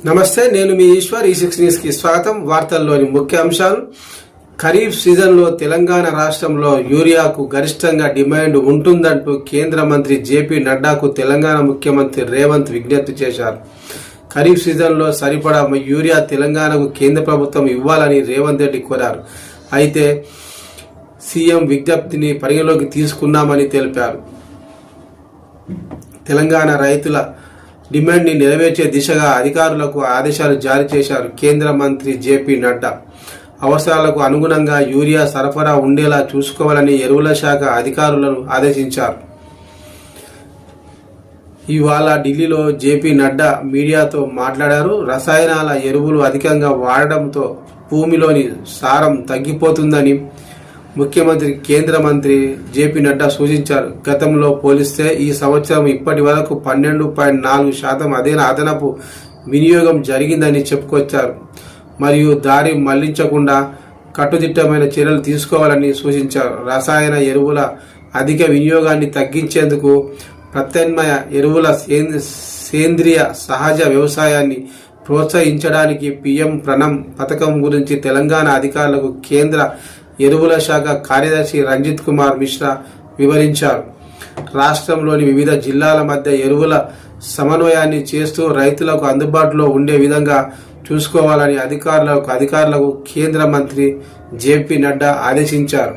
నమస్తే, నేను మీ ఈశ్వర్. ఈ6 న్యూస్ కి స్వాగతం. వార్తల్లోని ముఖ్య అంశాలు. ఖరీఫ్ సీజన్లో తెలంగాణ రాష్ట్రంలో యూరియాకు గరిష్టంగా డిమాండ్ ఉంటుందంటూ కేంద్ర మంత్రి జేపీ నడ్డాకు తెలంగాణ ముఖ్యమంత్రి రేవంత్ విజ్ఞప్తి చేశారు. ఖరీఫ్ సీజన్లో సరిపడా యూరియా తెలంగాణకు కేంద్ర ప్రభుత్వం ఇవ్వాలని రేవంత్ రెడ్డి కోరారు. అయితే సీఎం విజ్ఞప్తిని పరిగణలోకి తీసుకున్నామని తెలిపారు. తెలంగాణ రైతుల డిమాండ్ ని నెరవేర్చే దిశగా అధికారులకు ఆదేశాలు జారీ చేశారు కేంద్ర మంత్రి జేపీ నడ్డా. అవసరాలకు అనుగుణంగా యూరియా సరఫరా ఉండేలా చూసుకోవాలని ఎరువుల శాఖ అధికారులను ఆదేశించారు. ఇవాళ ఢిల్లీలో జేపీ నడ్డా మీడియాతో మాట్లాడారు. రసాయనాల ఎరువులు అధికంగా వాడడంతో భూమిలోని సారం తగ్గిపోతుందని ముఖ్యమంత్రి కేంద్ర మంత్రి జేపీ నడ్డా సూచించారు. గతంలో పోలిస్తే ఈ సంవత్సరం ఇప్పటి వరకు 12.4% అదనపు వినియోగం జరిగిందని చెప్పుకొచ్చారు. మరియు దారి మళ్లించకుండా కట్టుదిట్టమైన చర్యలు తీసుకోవాలని సూచించారు. రసాయన ఎరువుల అధిక వినియోగాన్ని తగ్గించేందుకు ప్రత్యామ్నాయ ఎరువుల సేంద్రియ సహజ వ్యవసాయాన్ని ప్రోత్సహించడానికి పీఎం ప్రణమ్ పథకం గురించి తెలంగాణ అధికారులకు కేంద్ర ఎరువుల శాఖ కార్యదర్శి రంజిత్ కుమార్ మిశ్రా వివరించారు. రాష్ట్రంలోని వివిధ జిల్లాల మధ్య ఎరువుల సమన్వయాన్ని చేస్తూ రైతులకు అందుబాటులో ఉండే విధంగా చూసుకోవాలని అధికారులకు కేంద్ర మంత్రి జేపీ నడ్డా ఆదేశించారు.